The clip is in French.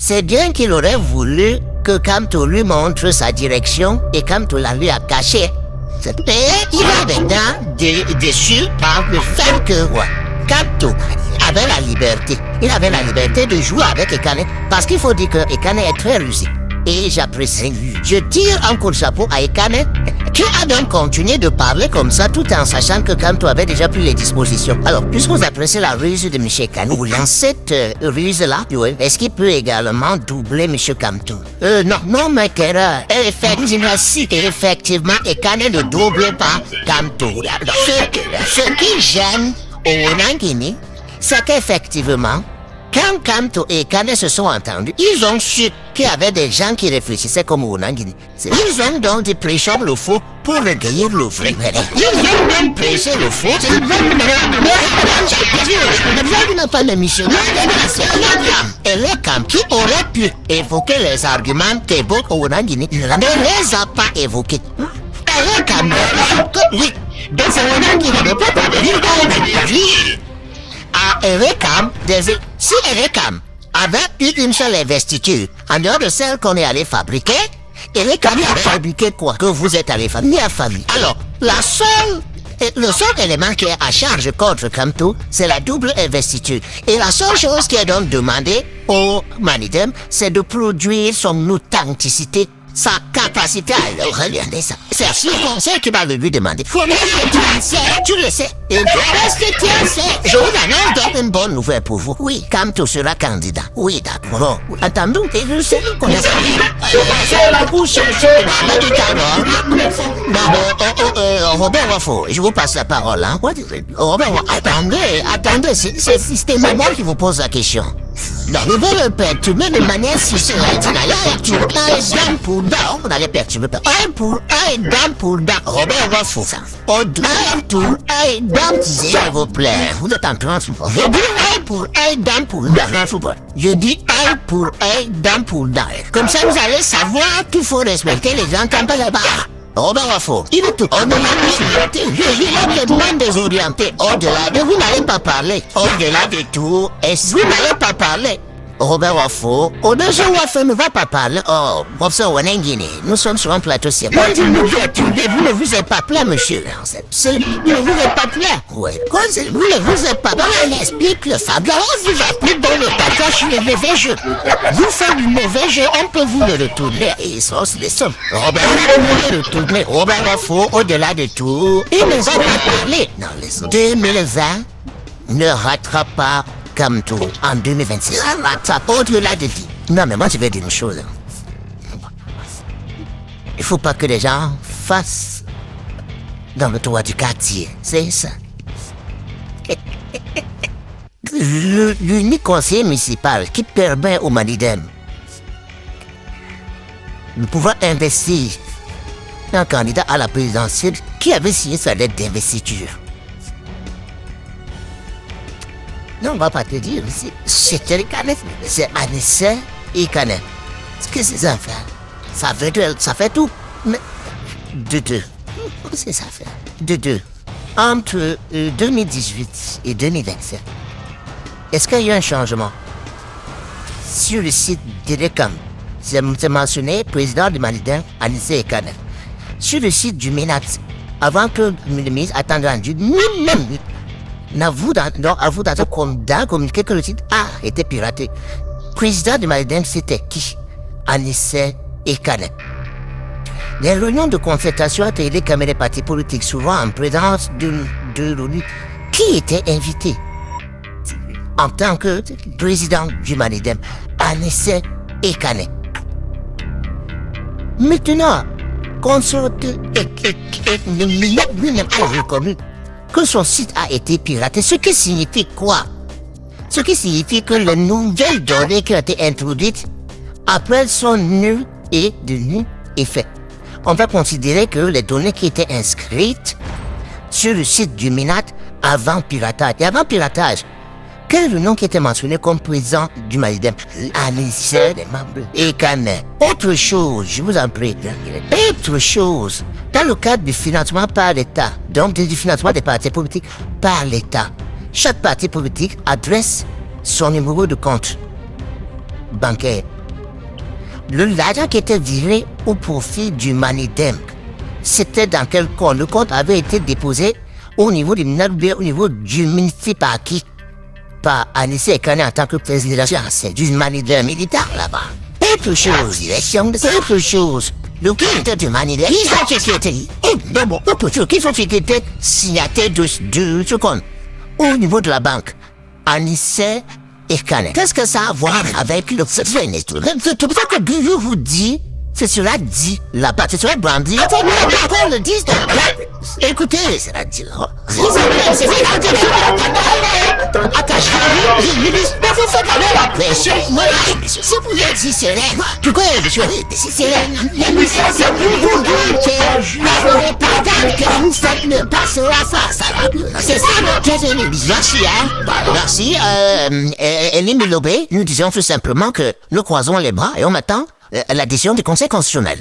C'est bien qu'il aurait voulu que Kamto lui montre sa direction et Kamto la lui a caché. Mais il est maintenant déçu par le fait que Kamto avait la liberté. Il avait la liberté de jouer avec Ekane parce qu'il faut dire que Ekane est très rusé. Et j'apprécie. Je tire un coup de chapeau à Ekane qui a donc continué de parler comme ça tout en sachant que Kamto avait déjà pris les dispositions. Alors, puisque vous appréciez la ruse de M. Ekane, dans cette ruse-là, est-ce qu'il peut également doubler M. Kamto? Non, mais effectivement, Ekane ne double pas Kamto. Ce qui gêne au Nangini, c'est qu'effectivement, quand Kamto et Ekane se sont entendus, ils ont su qu'il y avait des gens qui réfléchissaient comme Onangini. Ils ont donc prêché le faux pour recueillir le vrai. Ils ont même prêché le faux. Il n'a pas de mission. Et les Kam qui auraient pu évoquer les arguments qu'évoque Onangini ne les a pas évoqués. Et les Kam, oui, donc c'est Onangini ne peut pas venir dans la vie. À Erekam, si Erekam avait eu une seule investiture, en dehors de celle qu'on est allé fabriquer, Erekam a fabriqué quoi? Que vous êtes allé fabriquer à famille. Alors, le seul élément qui est à charge contre Kamto, c'est la double investiture. Et la seule chose qui est donc demandée au Manidem, c'est de produire son authenticité, sa capacité à regarder ça. C'est ce conseil qui va lui demander. Tu le sais. Et est-ce que tu le sais? Je vous annonce une bonne nouvelle pour vous. Oui, Kamto sera candidat. Oui, d'accord. Attendons, et je sais qu'on a ça. C'est la bouche, Robert Waffo, je vous passe la parole, hein. Robert Waffo, attendez, c'est moi qui vous pose la question. Non, vous le perturber de manière systématique. Un pour dame, on allait perturber. Un pour un, dame pour dame. Robert Waffo. Un dame, s'il vous plaît. Vous êtes en train de... Je dis un pour un, dame pour dame. Je dis un pour un, dame pour dame. Comme ça, vous allez savoir qu'il faut respecter les gens quand on est bas. Robert Waffo, il est tout. On est je suis complètement désorienté. Au-delà de vous n'allez pas parler. Au-delà de tout, vous n'allez pas parler. Robert Waffo, au-delà Waffo ne va pas parler. Oh, professeur Wanengini, nous sommes sur un plateau sérieux. Vous ne vous êtes pas plaint, monsieur. Vous ne vous êtes pas plaint. Oui. Vous ne vous êtes pas plaint. On explique le fable. Alors, vous appelez dans le passage sur le mauvais jeu. Vous faites du mauvais jeu, on peut vous le retourner. Et ça, c'est des sommes. Robert Waffo le retourner. Robert Waffo, au-delà de tout, il ne va pas parler. Non, les 2020 ne rattrape pas Kamto en 2026. Au-delà de dit. Non, mais moi, je vais dire une chose. Il faut pas que les gens fassent dans le toit du quartier. C'est ça. L'unique conseiller municipal qui permet au Manidem de pouvoir investir un candidat à la présidentielle qui avait signé sa lettre d'investiture. Non, on va pas te dire aussi. C'est Ekane. C'est Anissa Ekane. Ce que c'est ça fait? Ça fait tout. Mais de deux. Qu'est-ce que ça fait? De deux. Entre 2018 et 2027, est-ce qu'il y a eu un changement? Sur le site d'Erekam, c'est mentionné président du Manidem, Anissa Ekane. Sur le site du MENAT, avant que le ministre attende rendu, même n'avoue dans communiqué que le site a été piraté. Président du Manidem, c'était qui? Anissa Ekane. Les réunions de concertation étaient les caméras des partis politiques, souvent en présence de l'ONU. Qui était invité? En tant que président du Manidem, Anissa Ekane. Maintenant, qu'on sorte lui-même a reconnu que son site a été piraté. Ce qui signifie quoi? Ce qui signifie que les nouvelles données qui ont été introduites après son nul et devenu effet. On va considérer que les données qui étaient inscrites sur le site du MINAT avant piratage. Et avant piratage, quel est le nom qui était mentionné comme président du Manidem? Anissa Ekane. Autre chose, je vous en prie. Autre chose, dans le cadre du financement par l'État, donc du financement des partis politiques par l'État, chaque parti politique adresse son numéro de compte bancaire l'argent qui était viré au profit du Manidem, c'était dans quel compte? Le compte avait été déposé au niveau du au niveau du ministère par qui? Par Anissé Ekane en tant que président de l'agence du Manidem militaire là-bas. Autre chose, direction de autre chose. Le directeur du Manidem, il a sécurité. Et bon, autre chose qu'il faut fixer signataire de ce compte. Au niveau de la banque, Anissé Ekane. Qu'est-ce que ça a à voir avec le ministre? C'est pour ça que je vous dis, c'est cela dit là-bas, c'est cela brandi. Qu'on le dise donc. Écoutez, c'est la dit là. C'est si vous êtes si serein, pourquoi je suis si serein? Je ne pas que ça ne passera pas. C'est ça, merci, hein. Merci, Elie Milobé, nous disons tout simplement que nous croisons les bras et on attend la décision du Conseil constitutionnel.